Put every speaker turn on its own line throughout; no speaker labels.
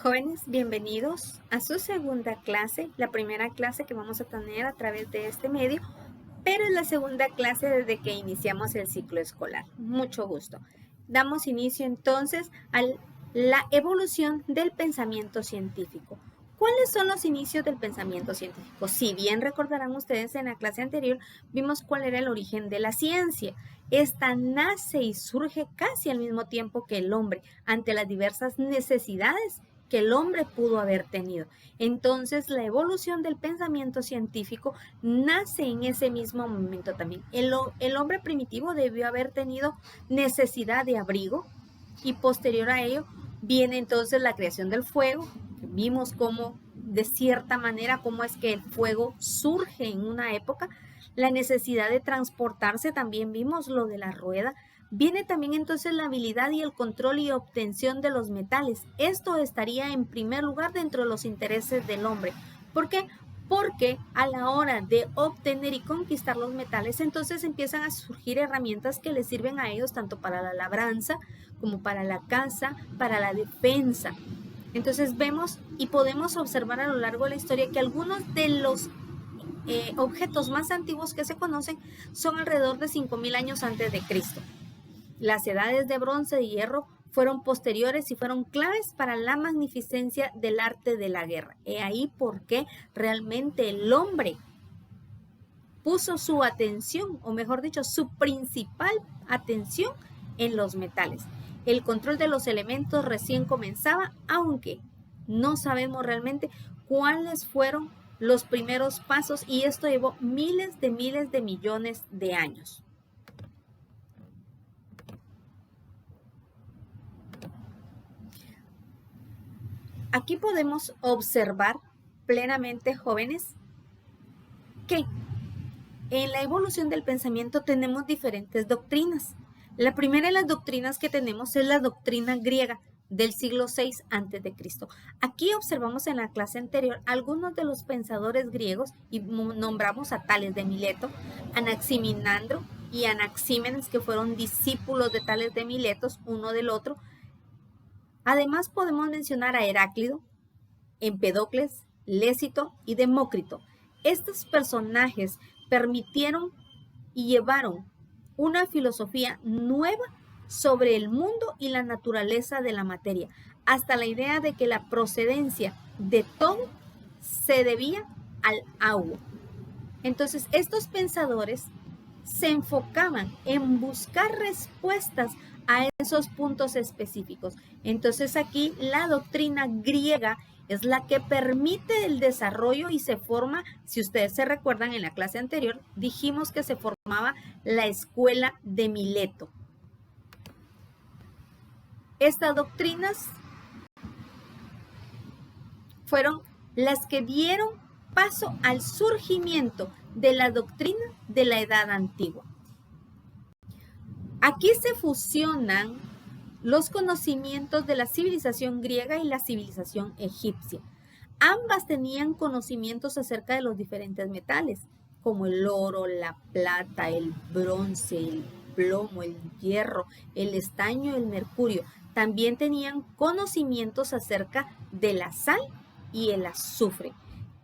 Jóvenes, bienvenidos a su segunda clase, la primera clase que vamos a tener a través de este medio, pero es la segunda clase desde que iniciamos el ciclo escolar. Mucho gusto. Damos inicio entonces a la evolución del pensamiento científico. ¿Cuáles son los inicios del pensamiento científico? Si bien recordarán ustedes en la clase anterior, vimos cuál era el origen de la ciencia. Esta nace y surge casi al mismo tiempo que el hombre, ante las diversas necesidades que el hombre pudo haber tenido. Entonces, la evolución del pensamiento científico nace en ese mismo momento también. El hombre primitivo debió haber tenido necesidad de abrigo y posterior a ello viene entonces la creación del fuego. Vimos cómo, de cierta manera, cómo es que el fuego surge en una época. La necesidad de transportarse, también vimos lo de la rueda. Viene también entonces la habilidad y el control y obtención de los metales. Esto estaría en primer lugar dentro de los intereses del hombre. ¿Por qué? Porque a la hora de obtener y conquistar los metales, entonces empiezan a surgir herramientas que les sirven a ellos tanto para la labranza como para la caza, para la defensa. Entonces vemos y podemos observar a lo largo de la historia que algunos de los objetos más antiguos que se conocen son alrededor de 5.000 años antes de Cristo. Las edades de bronce y hierro fueron posteriores y fueron claves para la magnificencia del arte de la guerra. He ahí por qué realmente el hombre puso su atención, o mejor dicho, su principal atención en los metales. El control de los elementos recién comenzaba, aunque no sabemos realmente cuáles fueron los primeros pasos, y esto llevó miles de millones de años. Aquí podemos observar plenamente, jóvenes, que en la evolución del pensamiento tenemos diferentes doctrinas. La primera de las doctrinas que tenemos es la doctrina griega del siglo VI a.C. Aquí observamos en la clase anterior algunos de los pensadores griegos y nombramos a Tales de Mileto, Anaximandro y Anaxímenes, que fueron discípulos de Tales de Mileto, uno del otro. Además podemos mencionar a Heráclito, Empedocles, Lécito y Demócrito. Estos personajes permitieron y llevaron una filosofía nueva sobre el mundo y la naturaleza de la materia, hasta la idea de que la procedencia de todo se debía al agua. Entonces, estos pensadores se enfocaban en buscar respuestas a esos puntos específicos. Entonces, aquí la doctrina griega es la que permite el desarrollo y se forma, si ustedes se recuerdan en la clase anterior, dijimos que se formaba la escuela de Mileto. Estas doctrinas fueron las que dieron paso al surgimiento de la doctrina de la Edad Antigua. Aquí se fusionan los conocimientos de la civilización griega y la civilización egipcia. Ambas tenían conocimientos acerca de los diferentes metales, como el oro, la plata, el bronce, el plomo, el hierro, el estaño, el mercurio. También tenían conocimientos acerca de la sal y el azufre.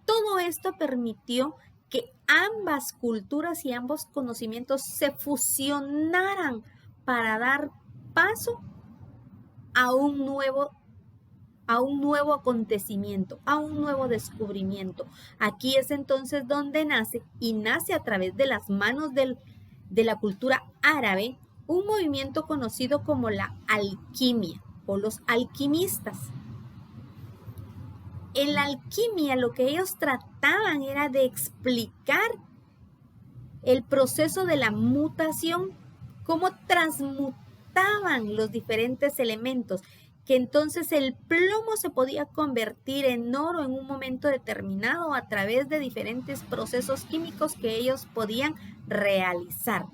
Todo esto permitió que ambas culturas y ambos conocimientos se fusionaran para dar paso a un nuevo acontecimiento, a un nuevo descubrimiento. Aquí es entonces donde nace, y nace a través de las manos de la cultura árabe, un movimiento conocido como la alquimia o los alquimistas. En la alquimia lo que ellos trataban era de explicar el proceso de la mutación, cómo transmutaban los diferentes elementos, que entonces el plomo se podía convertir en oro en un momento determinado a través de diferentes procesos químicos que ellos podían realizar.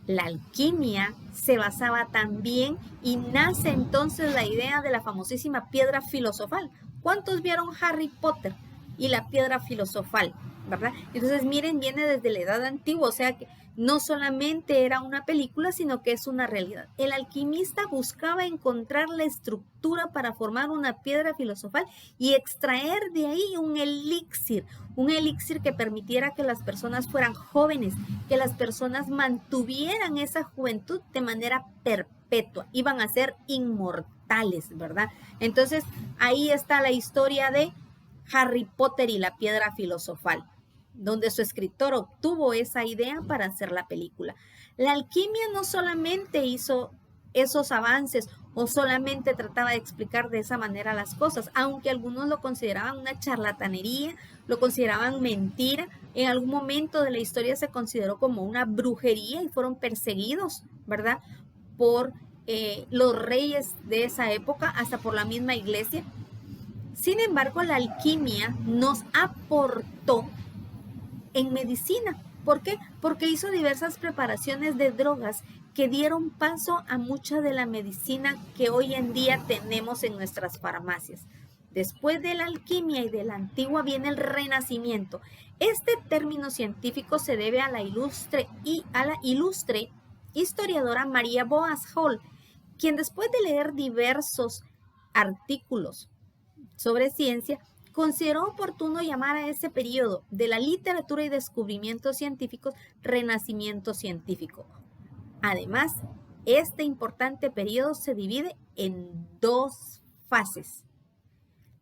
La alquimia se basaba también y nace entonces la idea de la famosísima piedra filosofal. ¿Cuántos vieron Harry Potter y la piedra filosofal? ¿verdad? Entonces, miren, viene desde la edad antigua, o sea que no solamente era una película, sino que es una realidad. El alquimista buscaba encontrar la estructura para formar una piedra filosofal y extraer de ahí un elixir que permitiera que las personas fueran jóvenes, que las personas mantuvieran esa juventud de manera perpetua, iban a ser inmortales, ¿verdad? Entonces, ahí está la historia de Harry Potter y la piedra filosofal, donde su escritor obtuvo esa idea para hacer la película. La alquimia no solamente hizo esos avances o solamente trataba de explicar de esa manera las cosas, aunque algunos lo consideraban una charlatanería, lo consideraban mentira, en algún momento de la historia se consideró como una brujería y fueron perseguidos, ¿verdad? Por los reyes de esa época, hasta por la misma iglesia. Sin embargo, la alquimia nos aportó en medicina. ¿Por qué? Porque hizo diversas preparaciones de drogas que dieron paso a mucha de la medicina que hoy en día tenemos en nuestras farmacias. Después de la alquimia y de la antigua viene el Renacimiento. Este término científico se debe a la ilustre historiadora María Boas Hall, quien después de leer diversos artículos sobre ciencia, consideró oportuno llamar a ese periodo de la literatura y descubrimientos científicos Renacimiento científico. Además, este importante periodo se divide en dos fases.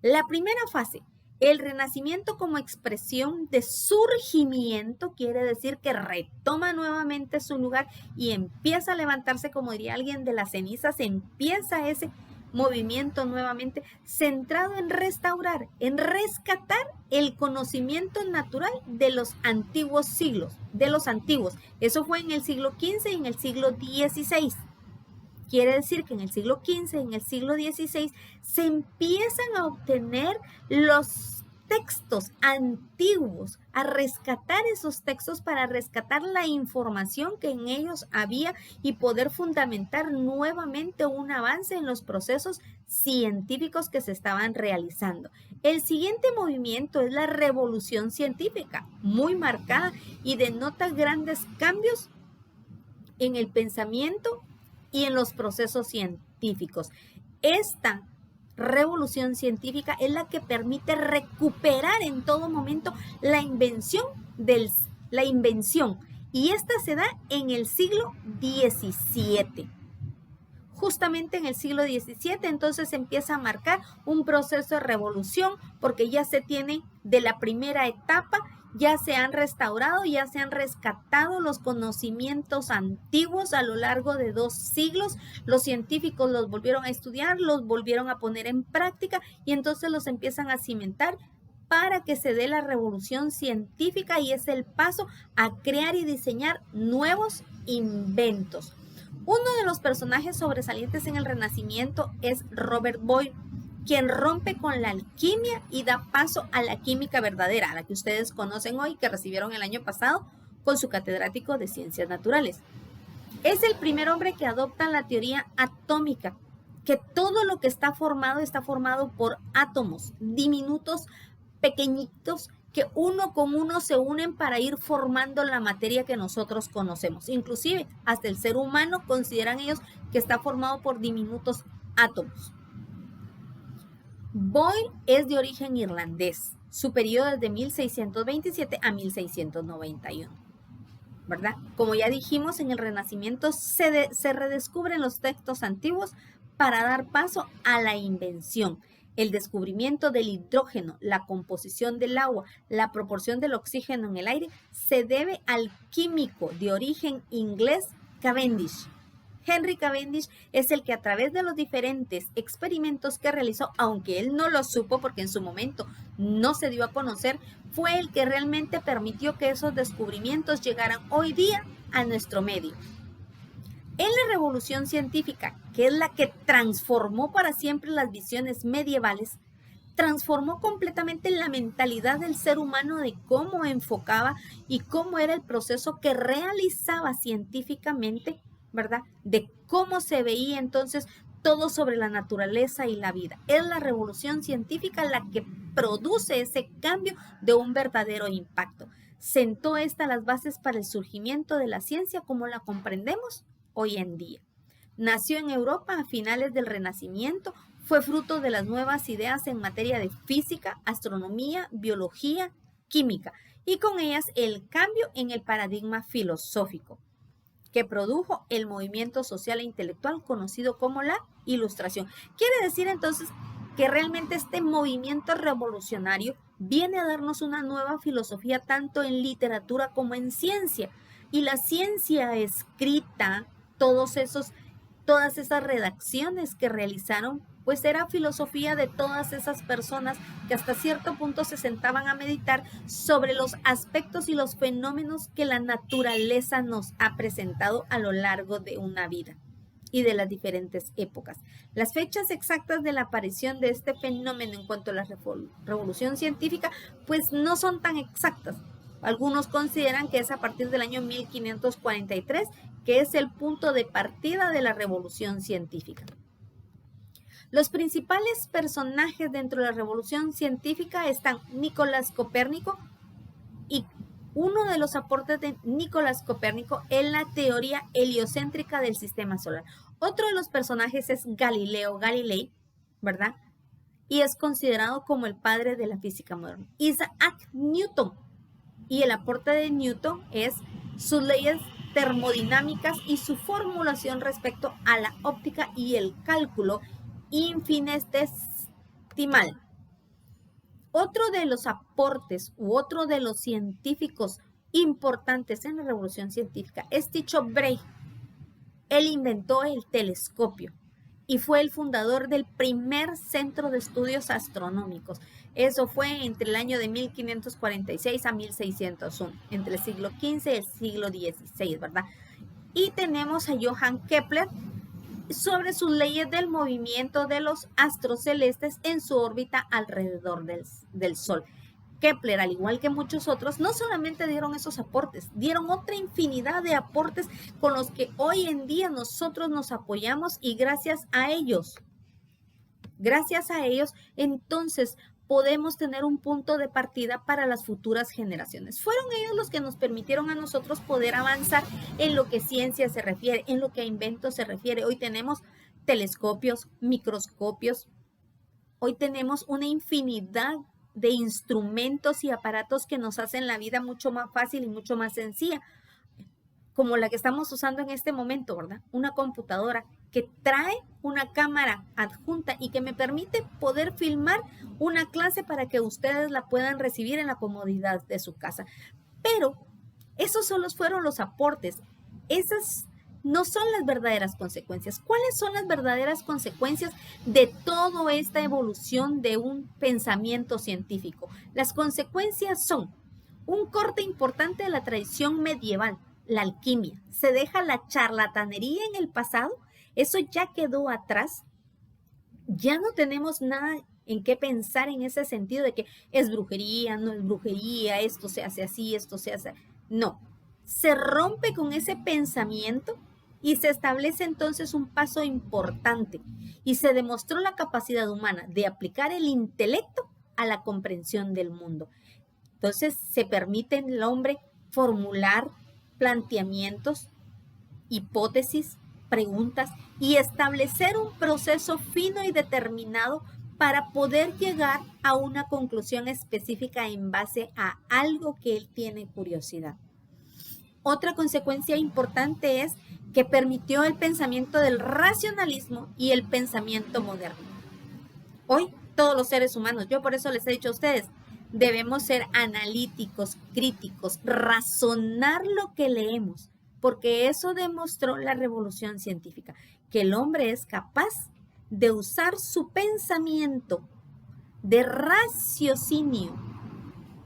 La primera fase, el Renacimiento como expresión de surgimiento, quiere decir que retoma nuevamente su lugar y empieza a levantarse, como diría alguien, de las cenizas, empieza ese movimiento nuevamente centrado en restaurar, en rescatar el conocimiento natural de los antiguos siglos, de los antiguos. Eso fue en el siglo XV y en el siglo XVI. Quiere decir que en el siglo XV, en el siglo XVI, se empiezan a obtener los textos antiguos, a rescatar esos textos para rescatar la información que en ellos había y poder fundamentar nuevamente un avance en los procesos científicos que se estaban realizando. El siguiente movimiento es la revolución científica, muy marcada y denota grandes cambios en el pensamiento y en los procesos científicos. Esta revolución científica es la que permite recuperar en todo momento la invención, y esta se da en el siglo XVII. Justamente en el siglo XVII entonces empieza a marcar un proceso de revolución porque ya se tiene de la primera etapa, ya se han restaurado, ya se han rescatado los conocimientos antiguos a lo largo de 2 siglos. Los científicos los volvieron a estudiar, los volvieron a poner en práctica y entonces los empiezan a cimentar para que se dé la revolución científica y es el paso a crear y diseñar nuevos inventos. Uno de los personajes sobresalientes en el Renacimiento es Robert Boyle, quien rompe con la alquimia y da paso a la química verdadera, a la que ustedes conocen hoy, que recibieron el año pasado con su catedrático de Ciencias Naturales. Es el primer hombre que adopta la teoría atómica, que todo lo que está formado por átomos diminutos, pequeñitos, que uno con uno se unen para ir formando la materia que nosotros conocemos. Inclusive, hasta el ser humano consideran ellos que está formado por diminutos átomos. Boyle es de origen irlandés. Su periodo es de 1627 a 1691, ¿verdad? Como ya dijimos, en el Renacimiento se redescubren los textos antiguos para dar paso a la invención. El descubrimiento del hidrógeno, la composición del agua, la proporción del oxígeno en el aire, se debe al químico de origen inglés Cavendish. Henry Cavendish es el que a través de los diferentes experimentos que realizó, aunque él no lo supo porque en su momento no se dio a conocer, fue el que realmente permitió que esos descubrimientos llegaran hoy día a nuestro medio. En la revolución científica, que es la que transformó para siempre las visiones medievales, transformó completamente la mentalidad del ser humano de cómo enfocaba y cómo era el proceso que realizaba científicamente, ¿verdad? De cómo se veía entonces todo sobre la naturaleza y la vida. Es la revolución científica la que produce ese cambio de un verdadero impacto. Sentó esta las bases para el surgimiento de la ciencia como la comprendemos hoy en día. Nació en Europa a finales del Renacimiento, fue fruto de las nuevas ideas en materia de física, astronomía, biología, química, y con ellas el cambio en el paradigma filosófico que produjo el movimiento social e intelectual conocido como la Ilustración. Quiere decir entonces que realmente este movimiento revolucionario viene a darnos una nueva filosofía tanto en literatura como en ciencia. Y la ciencia escrita, todas esas redacciones que realizaron, pues era filosofía de todas esas personas que hasta cierto punto se sentaban a meditar sobre los aspectos y los fenómenos que la naturaleza nos ha presentado a lo largo de una vida y de las diferentes épocas. Las fechas exactas de la aparición de este fenómeno en cuanto a la revolución científica, pues no son tan exactas. Algunos consideran que es a partir del año 1543, que es el punto de partida de la revolución científica. Los principales personajes dentro de la revolución científica están Nicolás Copérnico, y uno de los aportes de Nicolás Copérnico es la teoría heliocéntrica del sistema solar. Otro de los personajes es Galileo Galilei, ¿verdad? Y es considerado como el padre de la física moderna. Isaac Newton, y el aporte de Newton es sus leyes termodinámicas y su formulación respecto a la óptica y el cálculo infinitesimal. Otro de los aportes u otro de los científicos importantes en la revolución científica es Tycho Brahe. Él inventó el telescopio y fue el fundador del primer centro de estudios astronómicos. Eso fue entre el año de 1546 a 1601, entre el siglo XV y el siglo XVI, ¿verdad? Y tenemos a Johann Kepler sobre sus leyes del movimiento de los astros celestes en su órbita alrededor del Sol. Kepler, al igual que muchos otros, no solamente dieron esos aportes, dieron otra infinidad de aportes con los que hoy en día nosotros nos apoyamos, y gracias a ellos, entonces podemos tener un punto de partida para las futuras generaciones. Fueron ellos los que nos permitieron a nosotros poder avanzar en lo que ciencia se refiere, en lo que a inventos se refiere. Hoy tenemos telescopios, microscopios, hoy tenemos una infinidad de instrumentos y aparatos que nos hacen la vida mucho más fácil y mucho más sencilla, como la que estamos usando en este momento, ¿verdad? Una computadora que trae una cámara adjunta y que me permite poder filmar una clase para que ustedes la puedan recibir en la comodidad de su casa. Pero esos solo fueron los aportes. Esas no son las verdaderas consecuencias. ¿Cuáles son las verdaderas consecuencias de toda esta evolución de un pensamiento científico? Las consecuencias son un corte importante de la tradición medieval, la alquimia. Se deja la charlatanería en el pasado. Eso ya quedó atrás. Ya no tenemos nada en qué pensar en ese sentido de que es brujería, no es brujería, esto se hace así, esto se hace. No, se rompe con ese pensamiento y se establece entonces un paso importante, y se demostró la capacidad humana de aplicar el intelecto a la comprensión del mundo. Entonces se permite al hombre formular planteamientos, hipótesis, preguntas, y establecer un proceso fino y determinado para poder llegar a una conclusión específica en base a algo que él tiene curiosidad. Otra consecuencia importante es que permitió el pensamiento del racionalismo y el pensamiento moderno. Hoy todos los seres humanos, yo por eso les he dicho a ustedes, debemos ser analíticos, críticos, razonar lo que leemos, porque eso demostró la revolución científica, que el hombre es capaz de usar su pensamiento de raciocinio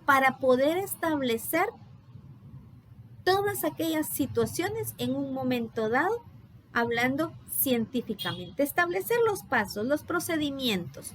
para poder establecer todas aquellas situaciones en un momento dado, hablando científicamente, establecer los pasos, los procedimientos.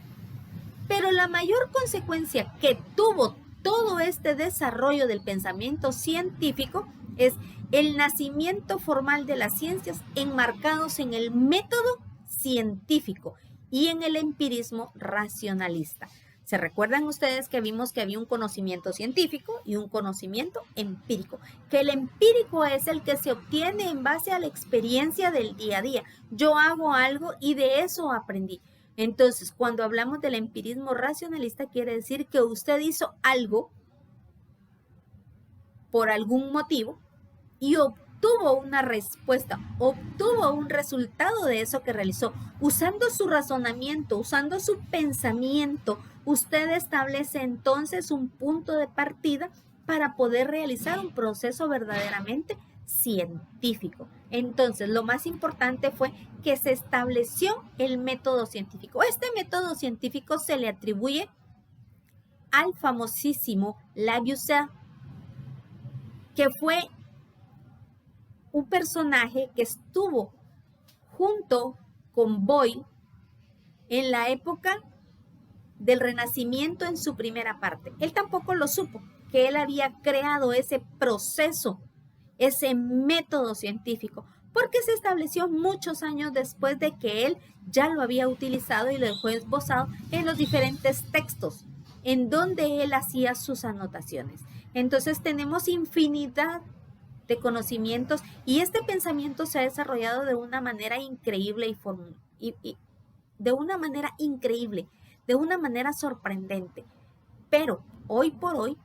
Pero la mayor consecuencia que tuvo todo este desarrollo del pensamiento científico es el nacimiento formal de las ciencias enmarcados en el método científico y en el empirismo racionalista. ¿Se recuerdan ustedes que vimos que había un conocimiento científico y un conocimiento empírico? Que el empírico es el que se obtiene en base a la experiencia del día a día. Yo hago algo y de eso aprendí. Entonces, cuando hablamos del empirismo racionalista, quiere decir que usted hizo algo por algún motivo y obtuvo una respuesta, obtuvo un resultado de eso que realizó. Usando su razonamiento, usando su pensamiento, usted establece entonces un punto de partida para poder realizar un proceso verdaderamente científico. Entonces, lo más importante fue que se estableció el método científico. Este método científico se le atribuye al famosísimo Lavoisier, que fue un personaje que estuvo junto con Boyle en la época del Renacimiento en su primera parte. Él tampoco lo supo, que él había creado ese proceso, ese método científico, porque se estableció muchos años después de que él ya lo había utilizado y lo dejó esbozado en los diferentes textos en donde él hacía sus anotaciones. Entonces tenemos infinidad de conocimientos y este pensamiento se ha desarrollado de una manera increíble de una manera increíble, de una manera sorprendente. Pero hoy por hoy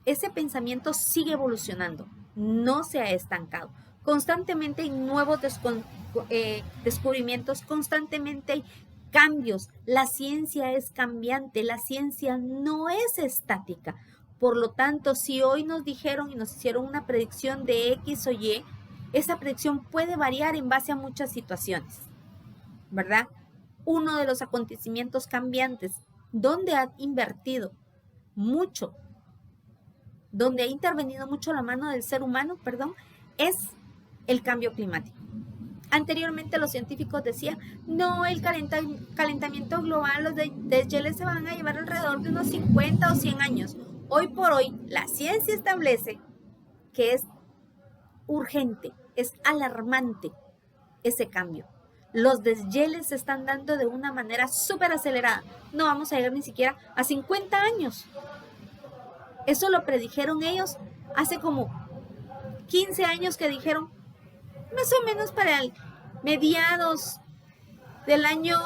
ese pensamiento sigue evolucionando, no se ha estancado. Constantemente hay nuevos descubrimientos, constantemente hay cambios. La ciencia es cambiante, la ciencia no es estática. Por lo tanto, si hoy nos dijeron y nos hicieron una predicción de X o Y, esa predicción puede variar en base a muchas situaciones, ¿verdad? Uno de los acontecimientos cambiantes, donde ha invertido mucho, donde ha intervenido mucho la mano del ser humano, es el cambio climático. Anteriormente los científicos decían, no, el calentamiento global, los deshielos se van a llevar alrededor de unos 50 o 100 años. Hoy por hoy, la ciencia establece que es urgente, es alarmante ese cambio. Los deshielos se están dando de una manera súper acelerada. No vamos a llegar ni siquiera a 50 años. Eso lo predijeron ellos hace como 15 años que dijeron, más o menos para el mediados del año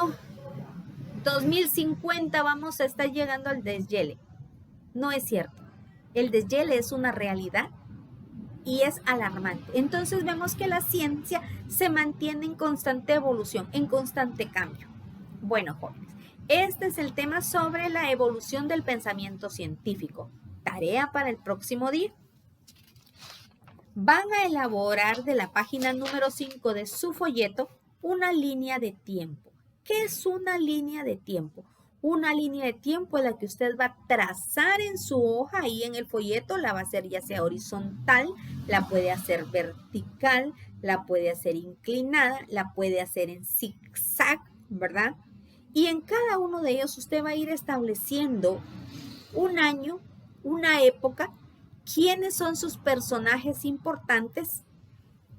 2050 vamos a estar llegando al deshielo. No es cierto. El deshielo es una realidad y es alarmante. Entonces vemos que la ciencia se mantiene en constante evolución, en constante cambio. Bueno, jóvenes, este es el tema sobre la evolución del pensamiento científico. Tarea para el próximo día. Van a elaborar de la página número 5 de su folleto una línea de tiempo. ¿Qué es una línea de tiempo? Una línea de tiempo es la que usted va a trazar en su hoja, ahí en el folleto, la va a hacer ya sea horizontal, la puede hacer vertical, la puede hacer inclinada, la puede hacer en zigzag, ¿verdad? Y en cada uno de ellos usted va a ir estableciendo un año, una época, quiénes son sus personajes importantes,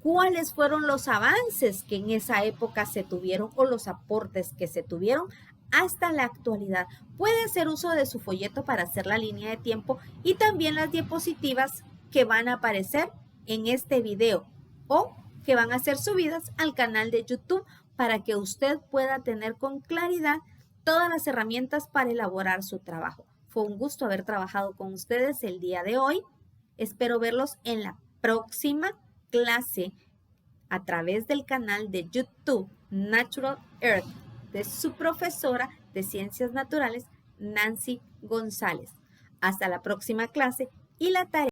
cuáles fueron los avances que en esa época se tuvieron o los aportes que se tuvieron hasta la actualidad. Puede hacer uso de su folleto para hacer la línea de tiempo y también las diapositivas que van a aparecer en este video o que van a ser subidas al canal de YouTube para que usted pueda tener con claridad todas las herramientas para elaborar su trabajo. Fue un gusto haber trabajado con ustedes el día de hoy. Espero verlos en la próxima clase a través del canal de YouTube Natural Earth de su profesora de Ciencias Naturales, Nancy González. Hasta la próxima clase y la tarea.